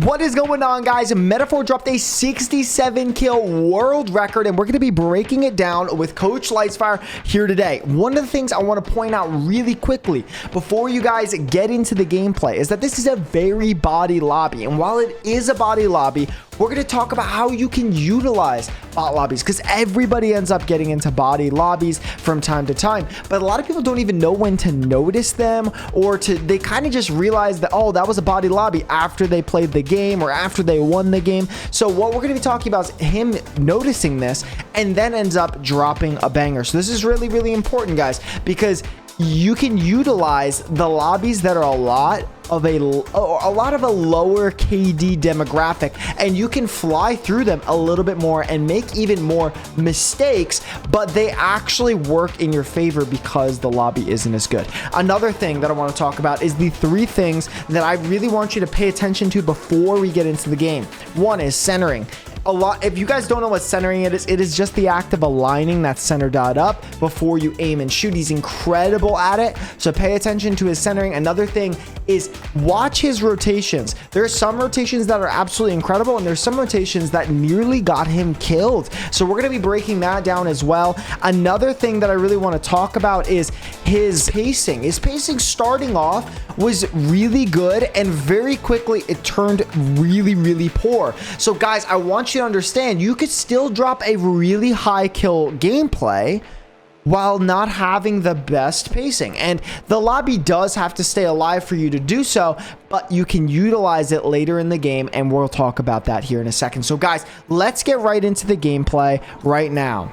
What is going on, guys? Metaphor dropped a 67 kill world record, and we're going to be breaking it down with Coach Lightsfire here today. One of the things I want to point out really quickly before you guys get into the gameplay is that this is a very body lobby, and while it is a body lobby, we're going to talk about how you can utilize bot lobbies, because everybody ends up getting into body lobbies from time to time, but a lot of people don't even know when to notice them, or they kind of just realize that, oh, that was a body lobby after they played the game or after they won the game. So what we're going to be talking about is him noticing this and then ends up dropping a banger. So this is really, really important, guys, because you can utilize the lobbies that are a lot of a lower KD demographic, and you can fly through them a little bit more and make even more mistakes, but they actually work in your favor because the lobby isn't as good. Another thing that I want to talk about is the 3 things that I really want you to pay attention to before we get into the game. One is centering. If you guys don't know what centering it is just the act of aligning that center dot up before you aim and shoot. He's incredible at it, so pay attention to his centering. Another thing is watch his rotations. There are some rotations that are absolutely incredible, and there's some rotations that nearly got him killed. So we're going to be breaking that down as well. Another thing that I really want to talk about is his pacing. His pacing starting off was really good, and very quickly it turned really, really poor. So guys, I want you to understand you could still drop a really high kill gameplay while not having the best pacing, and the lobby does have to stay alive for you to do so, but you can utilize it later in the game, and we'll talk about that here in a second. So guys, let's get right into the gameplay right now.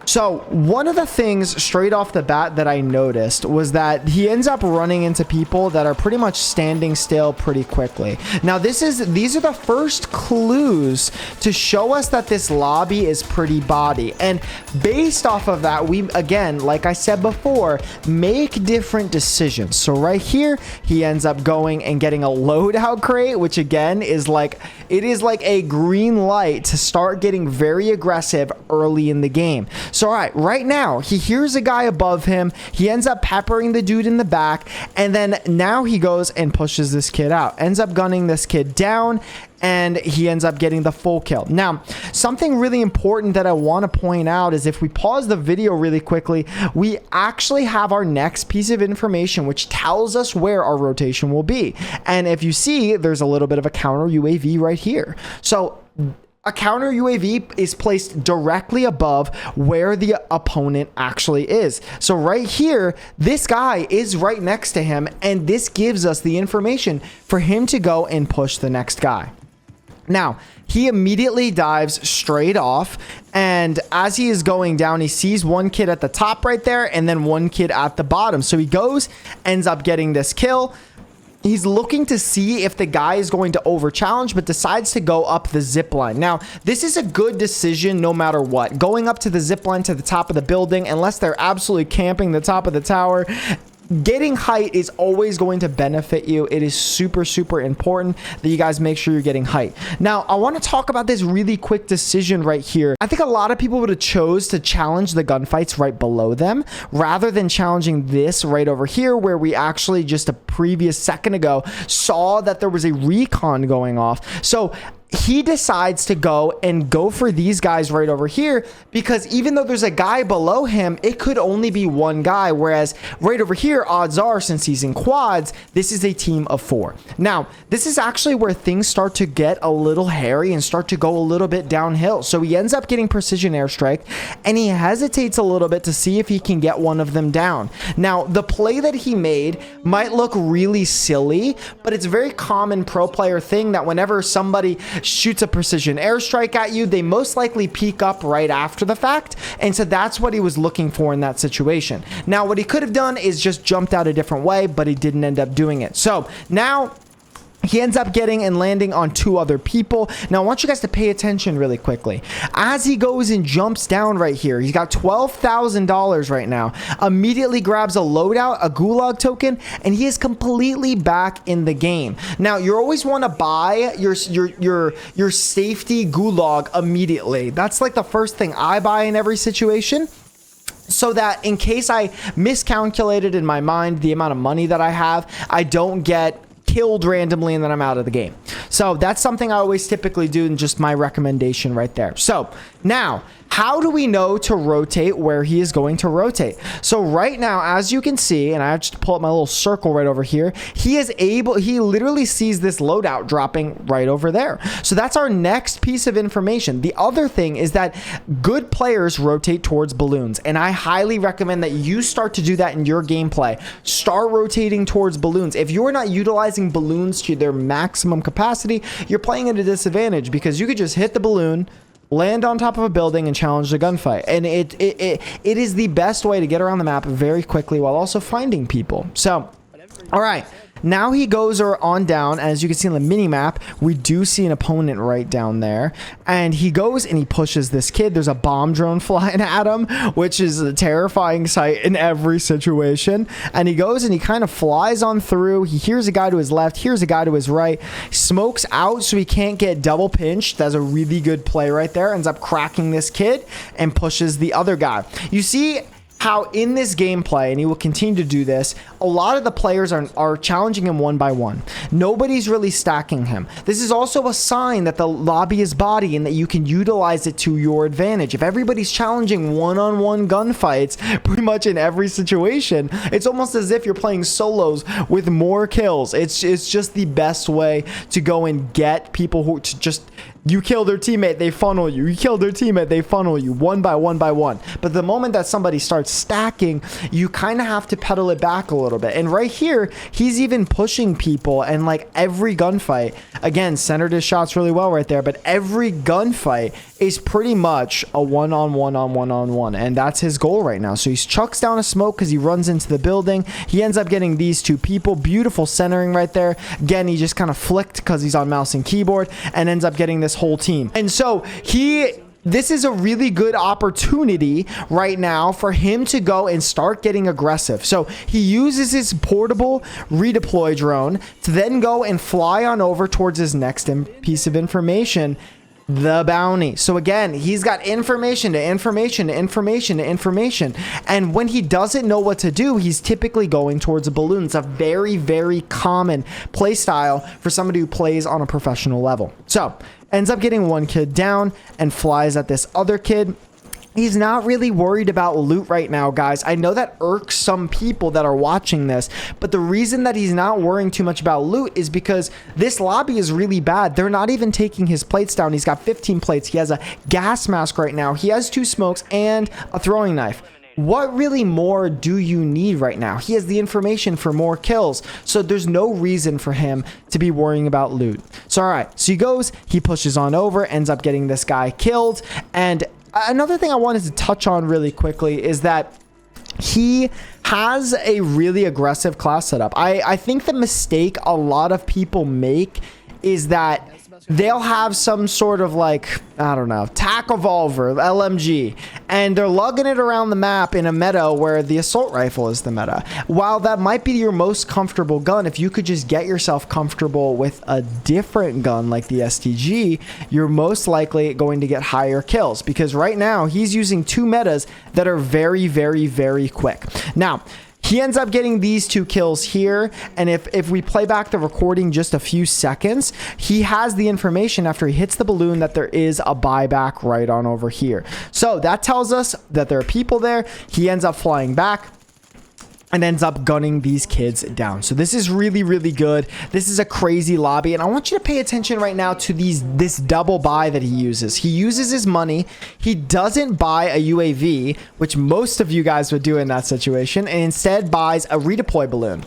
So one of the things straight off the bat that I noticed was that he ends up running into people that are pretty much standing still pretty quickly. Now these are the first clues to show us that this lobby is pretty body, and based off of that, we, again, like I said before, make different decisions. So right here, he ends up going and getting a loadout crate, which again is like, it is like a green light to start getting very aggressive early in the game. So all right now he hears a guy above him, he ends up peppering the dude in the back, and then now he goes and pushes this kid out, ends up gunning this kid down, and he ends up getting the full kill. Now, something really important that I want to point out is if we pause the video really quickly, we actually have our next piece of information which tells us where our rotation will be. And if you see, there's a little bit of a counter UAV right here. So a counter UAV is placed directly above where the opponent actually is. So right here, this guy is right next to him, and this gives us the information for him to go and push the next guy. Now, he immediately dives straight off, and as he is going down, he sees one kid at the top right there and then one kid at the bottom. So he goes, ends up getting this kill. He's looking to see if the guy is going to over challenge, but decides to go up the zip line. Now, this is a good decision no matter what. Going up to the zip line to the top of the building, unless they're absolutely camping the top of the tower, getting height is always going to benefit you. It is super, super important that you guys make sure you're getting height. Now, I want to talk about this really quick decision right here. I think a lot of people would have chose to challenge the gunfights right below them rather than challenging this right over here, where we actually just a previous second ago saw that there was a recon going off. So he decides to go for these guys right over here, because even though there's a guy below him, it could only be one guy, whereas right over here, odds are, since he's in quads, this is a team of 4. Now, this is actually where things start to get a little hairy and start to go a little bit downhill. So he ends up getting precision airstrike, and he hesitates a little bit to see if he can get one of them down. Now, the play that he made might look really silly, but it's a very common pro player thing that whenever somebody shoots a precision airstrike at you, they most likely peek up right after the fact, and so that's what he was looking for in that situation. Now, what he could have done is just jumped out a different way, but he didn't end up doing it. So now he ends up getting and landing on 2 other people. Now, I want you guys to pay attention really quickly. As he goes and jumps down right here, he's got $12,000 right now. Immediately grabs a loadout, a gulag token, and he is completely back in the game. Now, you always want to buy your safety gulag immediately. That's like the first thing I buy in every situation, so that in case I miscalculated in my mind the amount of money that I have, I don't get killed randomly and then I'm out of the game. So that's something I always typically do, and just my recommendation right there. So now, how do we know to rotate where he is going to rotate? So right now, as you can see, and I have to pull up my little circle right over here, he literally sees this loadout dropping right over there. So that's our next piece of information. The other thing is that good players rotate towards balloons, and I highly recommend that you start to do that in your gameplay. Start rotating towards balloons. If you're not utilizing balloons to their maximum capacity, you're playing at a disadvantage, because you could just hit the balloon, land on top of a building, and challenge the gunfight. And it is the best way to get around the map very quickly while also finding people. So, all right. Now he goes on down. As you can see on the mini map, we do see an opponent right down there, and he goes and he pushes this kid. There's a bomb drone flying at him, which is a terrifying sight in every situation. And he goes and he kind of flies on through. He hears a guy to his left, hears a guy to his right, smokes out so he can't get double pinched. That's a really good play right there. Ends up cracking this kid and pushes the other guy. You see how in this gameplay, and he will continue to do this, a lot of the players are challenging him one by one. Nobody's really stacking him. This is also a sign that the lobby is body and that you can utilize it to your advantage. If everybody's challenging one-on-one gunfights pretty much in every situation, it's almost as if you're playing solos with more kills. It's just the best way to go and get people who to just... You kill their teammate, they funnel you. You kill their teammate, they funnel you one by one by one. But the moment that somebody starts stacking, you kind of have to pedal it back a little bit. And right here, he's even pushing people, and like every gunfight, again, centered his shots really well right there, but every gunfight is pretty much a one-on-one. And that's his goal right now. So he chucks down a smoke because he runs into the building. He ends up getting these two people. Beautiful centering right there. Again, he just kind of flicked because he's on mouse and keyboard, and ends up getting this whole team. And so this is a really good opportunity right now for him to go and start getting aggressive. So he uses his portable redeploy drone to then go and fly on over towards his next piece of information, the bounty. So again, he's got information to information to information to information. And when he doesn't know what to do, he's typically going towards a balloon. It's a very, very common play style for somebody who plays on a professional level. So ends up getting one kid down and flies at this other kid. He's not really worried about loot right now, guys. I know that irks some people that are watching this, but the reason that he's not worrying too much about loot is because this lobby is really bad. They're not even taking his plates down. He's got 15 plates. He has a gas mask right now. He has 2 smokes and a throwing knife. What really more do you need right now? He has the information for more kills, so there's no reason for him to be worrying about loot. So all right, so he goes, he pushes on over, ends up getting this guy killed. And another thing I wanted to touch on really quickly is that he has a really aggressive class setup. I think the mistake a lot of people make is that they'll have some sort of like, I don't know, tac revolver, LMG, and they're lugging it around the map in a meta where the assault rifle is the meta. While that might be your most comfortable gun, if you could just get yourself comfortable with a different gun like the STG, you're most likely going to get higher kills, because right now he's using 2 metas that are very, very, very quick. Now, he ends up getting these 2 kills here, and if we play back the recording just a few seconds, he has the information after he hits the balloon that there is a buyback right on over here. So that tells us that there are people there. He ends up flying back and ends up gunning these kids down. So this is really, really good. This is a crazy lobby, and I want you to pay attention right now to this double buy that he uses. He uses his money. He doesn't buy a UAV, which most of you guys would do in that situation, and instead buys a redeploy balloon.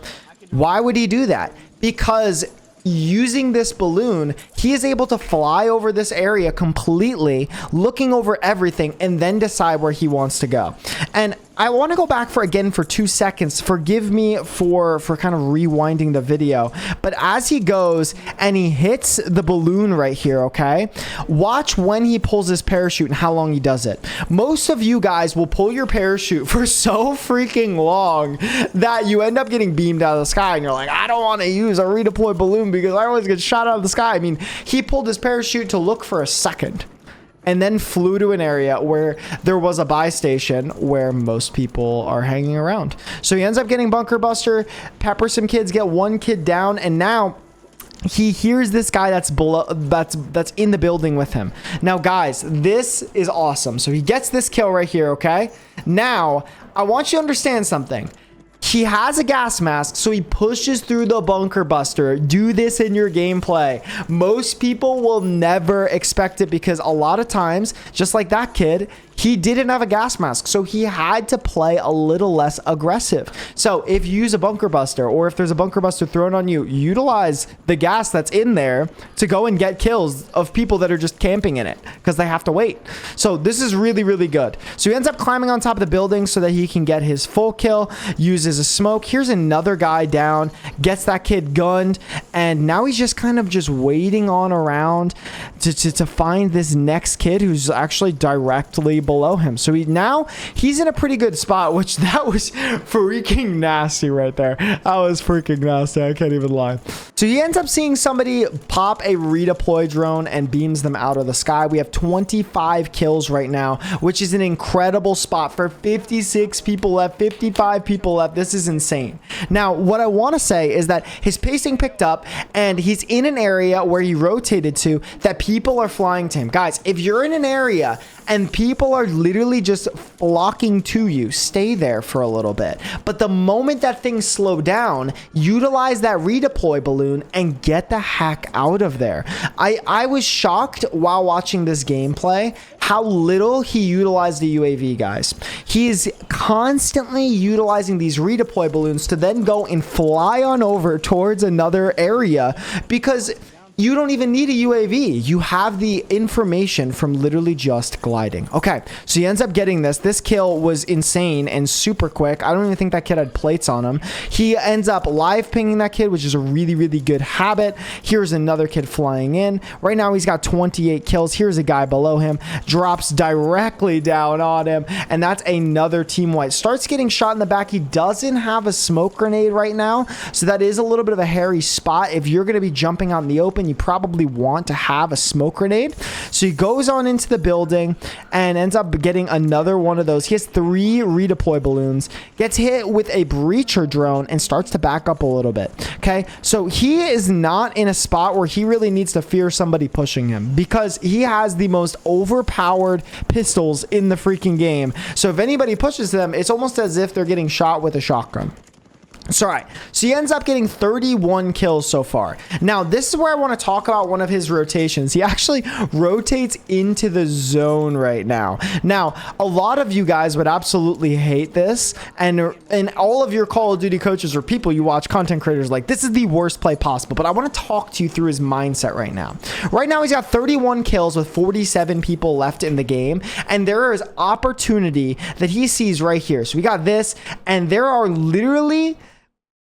Why would he do that? Because using this balloon, he is able to fly over this area completely, looking over everything, and then decide where he wants to go. And I want to go back for 2 seconds. Forgive me for kind of rewinding the video. But as he goes and he hits the balloon right here, okay? Watch when he pulls his parachute and how long he does it. Most of you guys will pull your parachute for so freaking long that you end up getting beamed out of the sky. And you're like, I don't want to use a redeploy balloon because I always get shot out of the sky. I mean, he pulled his parachute to look for a second. and then flew to an area where there was a buy station where most people are hanging around. So he ends up getting bunker buster, pepper some kids, get one kid down, and now he hears this guy that's below, that's in the building with him. Now guys, this is awesome. So he gets this kill right here. Okay, now I want you to understand something. He has a gas mask, so he pushes through the bunker buster. Do this in your gameplay. Most people will never expect it because a lot of times, just like that kid, he didn't have a gas mask, so he had to play a little less aggressive. So if you use a bunker buster, or if there's a bunker buster thrown on you, utilize the gas that's in there to go and get kills of people that are just camping in it because they have to wait. So this is really, really good. So he ends up climbing on top of the building so that he can get his full kill, uses a smoke. Here's another guy down, gets that kid gunned, and now he's just kind of just waiting on around to find this next kid who's actually directly below him. So he's in a pretty good spot, which that was freaking nasty right there. That was freaking nasty. I can't even lie. So he ends up seeing somebody pop a redeploy drone and beams them out of the sky. We have 25 kills right now, which is an incredible spot for 56 people left, 55 people left. This is insane. Now, what I want to say is that his pacing picked up and he's in an area where he rotated to that people are flying to him. Guys, if you're in an area and people are literally just flocking to you, stay there for a little bit. But the moment that things slow down, utilize that redeploy balloon and get the heck out of there. I was shocked while watching this gameplay how little he utilized the UAV, guys. He is constantly utilizing these redeploy balloons to then go and fly on over towards another area because you don't even need a UAV. You have the information from literally just gliding. Okay, so he ends up getting this. This kill was insane and super quick. I don't even think that kid had plates on him. He ends up live pinging that kid, which is a really, really good habit. Here's another kid flying in. Right now, he's got 28 kills. Here's a guy below him. Drops directly down on him, and that's another team wipe. Starts getting shot in the back. He doesn't have a smoke grenade right now, so that is a little bit of a hairy spot. If you're going to be jumping out in the open, you probably want to have a smoke grenade. So he goes on into the building and ends up getting another one of those. He has 3 redeploy balloons, gets hit with a breacher drone and starts to back up a little bit. Okay, so he is not in a spot where he really needs to fear somebody pushing him because he has the most overpowered pistols in the freaking game. So if anybody pushes them, it's almost as if they're getting shot with a shotgun. So, all right, so he ends up getting 31 kills so far. Now, this is where I want to talk about one of his rotations. He actually rotates into the zone right now. Now, a lot of you guys would absolutely hate this, and all of your Call of Duty coaches or people you watch, content creators, like, this is the worst play possible, but I want to talk to you through his mindset right now. Right now, he's got 31 kills with 47 people left in the game, and there is opportunity that he sees right here. So we got this, and there are literally,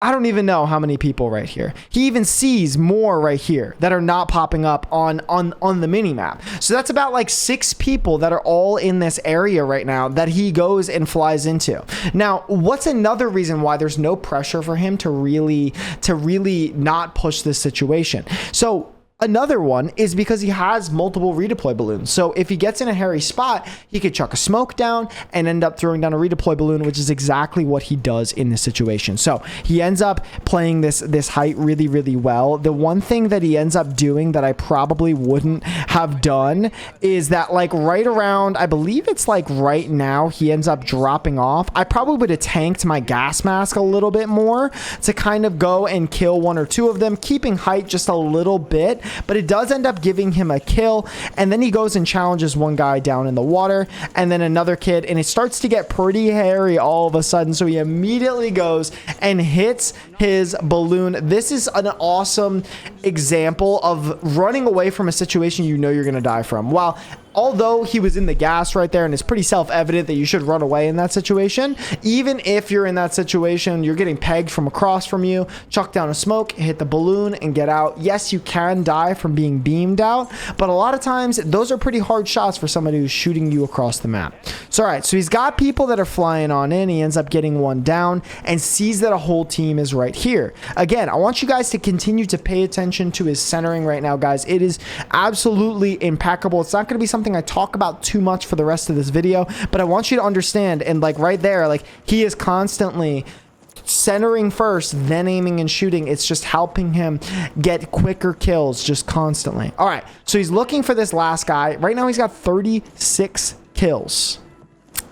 I don't even know how many people right here. He even sees more right here that are not popping up on the mini map. So that's about like 6 people that are all in this area right now that he goes and flies into. Now, what's another reason why there's no pressure for him to really not push this situation? So another one is because he has multiple redeploy balloons. So if he gets in a hairy spot, he could chuck a smoke down and end up throwing down a redeploy balloon, which is exactly what he does in this situation. So he ends up playing this height really, really well. The one thing that he ends up doing that I probably wouldn't have done is that, like, right around, I believe it's like right now, he ends up dropping off. I probably would have tanked my gas mask a little bit more to kind of go and kill 1 or 2 of them, keeping height just a little bit. But it does end up giving him a kill, and then he goes and challenges one guy down in the water, and then another kid, and it starts to get pretty hairy all of a sudden. So he immediately goes and hits his balloon. This is an awesome example of running away from a situation you know you're going to die from. While although he was in the gas right there, and it's pretty self-evident that you should run away in that situation, even if you're in that situation, you're getting pegged from across from you, chuck down a smoke, hit the balloon, and get out. Yes, you can die from being beamed out, but a lot of times, those are pretty hard shots for somebody who's shooting you across the map. So, all right, so he's got people that are flying on in. He ends up getting one down and sees that a whole team is right here. Again, I want you guys to continue to pay attention to his centering right now, guys. It is absolutely impeccable. It's not going to be something something I talk about too much for the rest of this video, but I want you to understand, and like right there, like he is constantly centering first, then aiming and shooting. It's just helping him get quicker kills just constantly. All right, so he's looking for this last guy. Right now he's got 36 kills,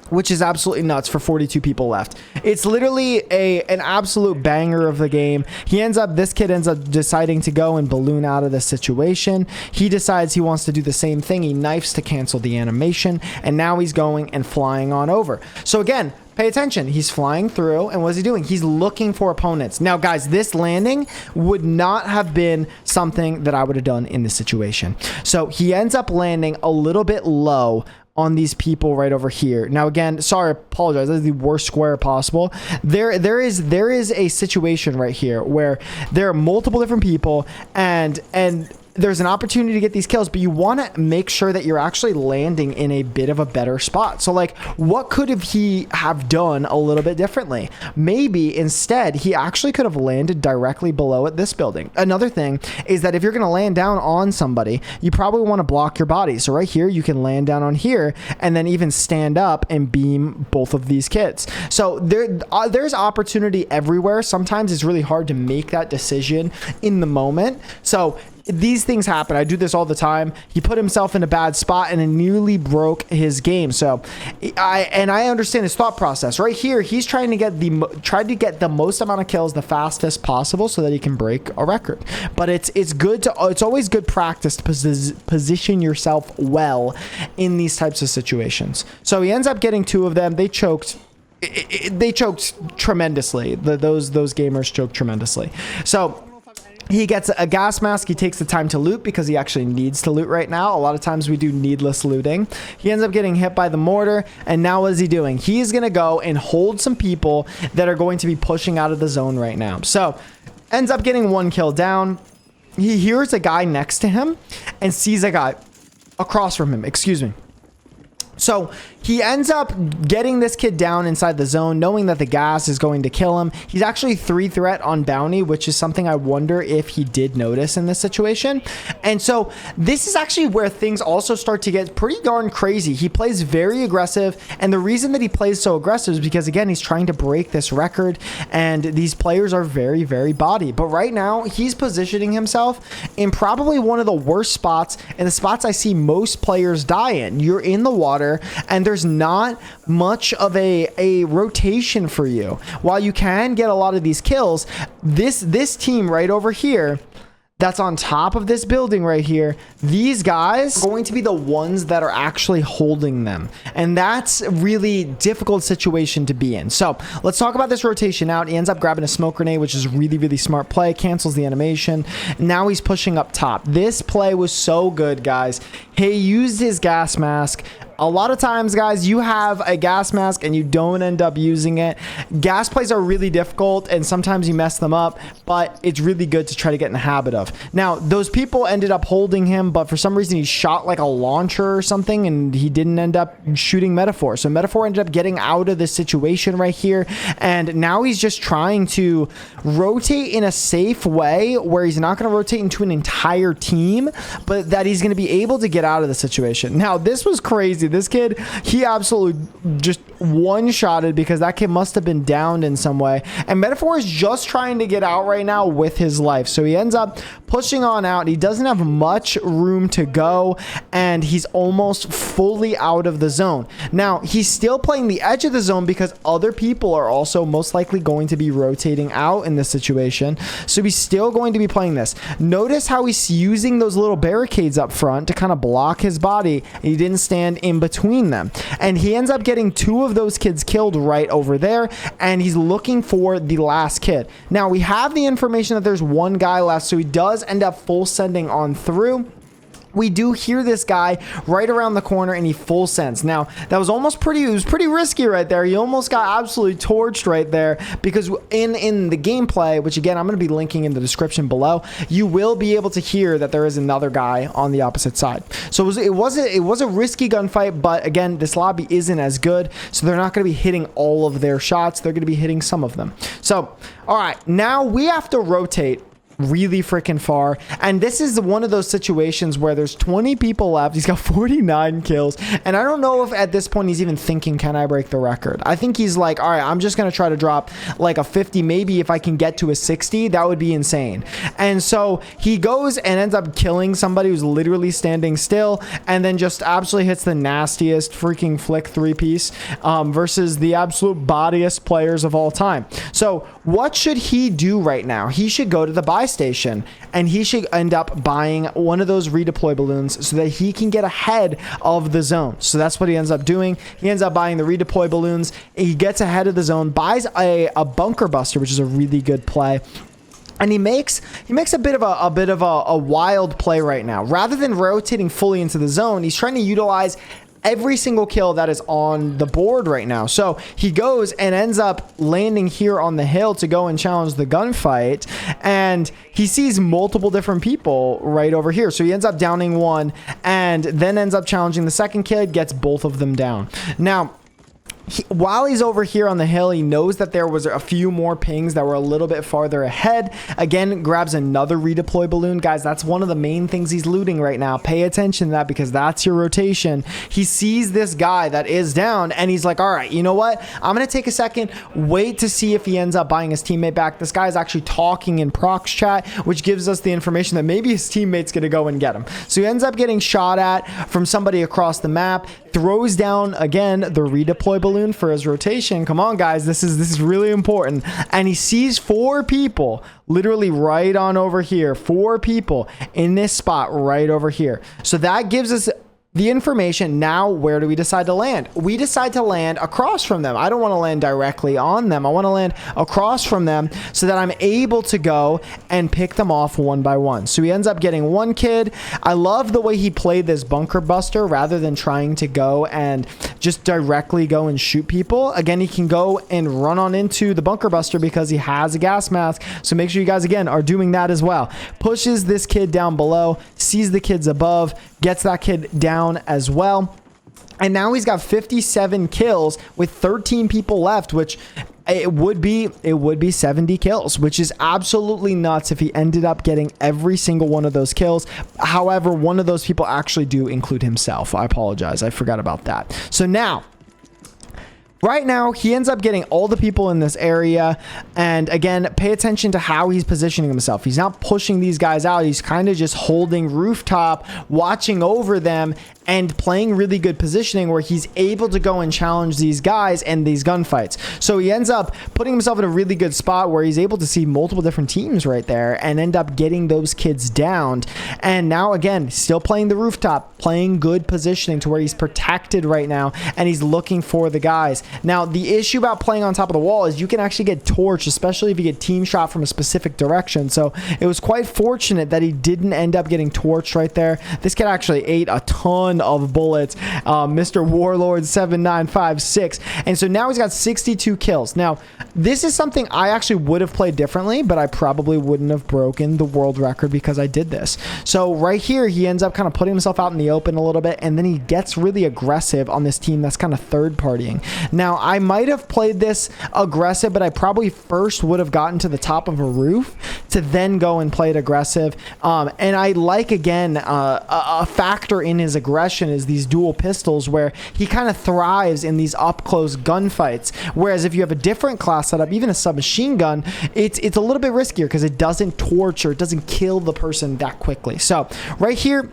which is absolutely nuts for 42 people left. It's literally an absolute banger of the game. This kid ends up deciding to go and balloon out of the situation. He decides he wants to do the same thing. He knifes to cancel the animation, and now he's going and flying on over. So again, pay attention. He's flying through, and what is he doing? He's looking for opponents. Now, guys, this landing would not have been something that I would have done in this situation. So he ends up landing a little bit low on these people right over here. Now, again, sorry, apologize. That is the worst square possible. There is a situation right here where there are multiple different people, and there's an opportunity to get these kills, but you want to make sure that you're actually landing in a bit of a better spot. So like, what could he have done a little bit differently? Maybe instead he actually could have landed directly below at this building. Another thing is that if you're going to land down on somebody, you probably want to block your body. So right here, you can land down on here and then even stand up and beam both of these kids. So there's opportunity everywhere. Sometimes it's really hard to make that decision in the moment. So these things happen. I do this all the time. He put himself in a bad spot and it nearly broke his game. So I understand his thought process. Right here, he's trying to get the most amount of kills the fastest possible so that he can break a record. But it's always good practice to position yourself well in these types of situations. So he ends up getting 2 of them. They choked. They choked tremendously. Those gamers choked tremendously. So he gets a gas mask. He takes the time to loot because he actually needs to loot right now. A lot of times we do needless looting. He ends up getting hit by the mortar. And now what is he doing? He's going to go and hold some people that are going to be pushing out of the zone right now. So ends up getting 1 kill down. He hears a guy next to him and sees a guy across from him. Excuse me. So he ends up getting this kid down inside the zone, knowing that the gas is going to kill him. He's actually 3 threat on bounty, which is something I wonder if he did notice in this situation. And so this is actually where things also start to get pretty darn crazy. He plays very aggressive. And the reason that he plays so aggressive is because, again, he's trying to break this record. And these players are very, very body. But right now, he's positioning himself in probably one of the worst spots and the spots I see most players die in. You're in the water, and there's not much of a rotation for you. While you can get a lot of these kills, this team right over here that's on top of this building right here, these guys are going to be the ones that are actually holding them. And that's a really difficult situation to be in. So let's talk about this rotation out. He ends up grabbing a smoke grenade, which is really, really smart play, cancels the animation. Now he's pushing up top. This play was so good, guys. He used his gas mask. A lot of times, guys, you have a gas mask and you don't end up using it. Gas plays are really difficult and sometimes you mess them up, but it's really good to try to get in the habit of. Now, those people ended up holding him, but for some reason he shot like a launcher or something and he didn't end up shooting Metaphor. So Metaphor ended up getting out of this situation right here. And now he's just trying to rotate in a safe way where he's not going to rotate into an entire team, but that he's going to be able to get out of the situation. Now, this was crazy. This kid, he absolutely just one-shotted because that kid must have been downed in some way. And Metaphor is just trying to get out right now with his life. So he ends up pushing on out. He doesn't have much room to go, and he's almost fully out of the zone. Now, he's still playing the edge of the zone because other people are also most likely going to be rotating out in this situation. So he's still going to be playing this. Notice how he's using those little barricades up front to kind of block his body. He didn't stand in between them. And he ends up getting 2 of those kids killed right over there, and he's looking for the last kid. Now, we have the information that there's 1 guy left, so he does end up full sending on through. We do hear this guy right around the corner and he full sends. Now, that was almost pretty, it was pretty risky right there. He almost got absolutely torched right there because in the gameplay, which again, I'm going to be linking in the description below, you will be able to hear that there is another guy on the opposite side. So it was a risky gunfight, but again, this lobby isn't as good. So they're not going to be hitting all of their shots. They're going to be hitting some of them. So, all right, now we have to rotate really freaking far. And this is one of those situations where there's 20 people left. He's got 49 kills. And I don't know if at this point he's even thinking, can I break the record? I think he's like, all right, I'm just going to try to drop like a 50. Maybe if I can get to a 60, that would be insane. And so he goes and ends up killing somebody who's literally standing still, and then just absolutely hits the nastiest freaking flick 3-piece versus the absolute bodiest players of all time. So what should he do right now? He should go to the buy station, and he should end up buying one of those redeploy balloons so that he can get ahead of the zone. So that's what he ends up doing. He ends up buying the redeploy balloons. He gets ahead of the zone, buys a bunker buster, which is a really good play. And he makes a bit of a wild play right now. Rather than rotating fully into the zone, he's trying to utilize every single kill that is on the board right now. So he goes and ends up landing here on the hill to go and challenge the gunfight, and he sees multiple different people right over here. So he ends up downing one and then ends up challenging the second kid, gets both of them down. Now, while he's over here on the hill, he knows that there was a few more pings that were a little bit farther ahead. Again, grabs another redeploy balloon. Guys, that's one of the main things he's looting right now. Pay attention to that, because that's your rotation. He sees this guy that is down, and he's like, all right, you know what? I'm going to take a second, wait to see if he ends up buying his teammate back. This guy is actually talking in prox chat, which gives us the information that maybe his teammate's going to go and get him. So he ends up getting shot at from somebody across the map, throws down, again, the redeploy balloon for his rotation. Come on, guys, this is really important. And he sees 4 people literally right on over here. 4 people in this spot right over here. So that gives us the information. Now, where do we decide to land? We decide to land across from them. I don't want to land directly on them. I want to land across from them so that I'm able to go and pick them off one by one. So he ends up getting one kid. I love the way he played this bunker buster rather than trying to go and just directly go and shoot people. Again, he can go and run on into the bunker buster because he has a gas mask. So make sure you guys, again, are doing that as well. Pushes this kid down below, sees the kids above, gets that kid down as well. And now he's got 57 kills with 13 people left, which it would be 70 kills, which is absolutely nuts if he ended up getting every single one of those kills. However, one of those people actually do include himself. I apologize. I forgot about that. So now, right now, he ends up getting all the people in this area. And again, pay attention to how he's positioning himself. He's not pushing these guys out. He's kind of just holding rooftop, watching over them, and playing really good positioning where he's able to go and challenge these guys and these gunfights. So he ends up putting himself in a really good spot where he's able to see multiple different teams right there and end up getting those kids downed. And now, again, still playing the rooftop, playing good positioning to where he's protected right now, and he's looking for the guys. Now, the issue about playing on top of the wall is you can actually get torched, especially if you get team shot from a specific direction. So it was quite fortunate that he didn't end up getting torched right there. This kid actually ate a ton of bullets, Mr. Warlord 7956. And so now he's got 62 kills. Now, this is something I actually would have played differently, but I probably wouldn't have broken the world record because I did this. So right here, he ends up kind of putting himself out in the open a little bit, and then he gets really aggressive on this team that's kind of third partying. Now, I might have played this aggressive, but I probably first would have gotten to the top of a roof to then go and play it aggressive. And I like, again, a factor in his aggression is these dual pistols where he kind of thrives in these up-close gunfights. Whereas if you have a different class setup, even a submachine gun, it's a little bit riskier because it doesn't torch or it doesn't kill the person that quickly. So right here,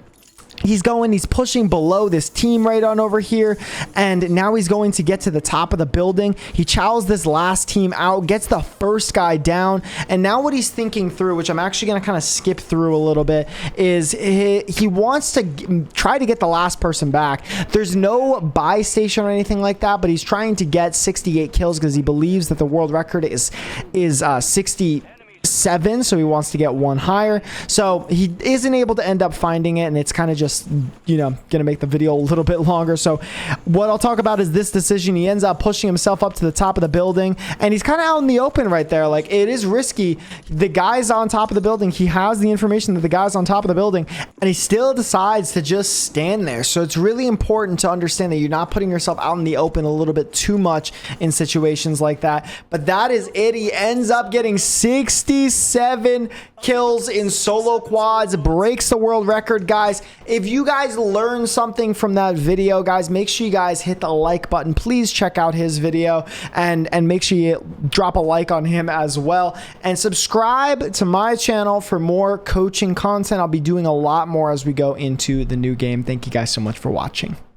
he's pushing below this team right on over here, and now he's going to get to the top of the building. He chows this last team out, gets the first guy down, and now what he's thinking through, which I'm actually going to kind of skip through a little bit, is he wants to try to get the last person back. There's no buy station or anything like that, but he's trying to get 68 kills because he believes that the world record is 67, so he wants to get one higher. So he isn't able to end up finding it, and it's kind of just, gonna make the video a little bit longer. So what I'll talk about is this decision. He ends up pushing himself up to the top of the building, and he's kind of out in the open right there. Like, it is risky. The guy's on top of the building. He has the information that the guy's on top of the building, and he still decides to just stand there. So it's really important to understand that you're not putting yourself out in the open a little bit too much in situations like that. But that is it. He ends up getting 67 67 kills in solo quads, breaks the world record, guys. If you guys learned something from that video, guys, make sure you guys hit the like button. Please check out his video and make sure you drop a like on him as well, and subscribe to my channel for more coaching content. I'll be doing a lot more as we go into the new game. Thank you guys so much for watching.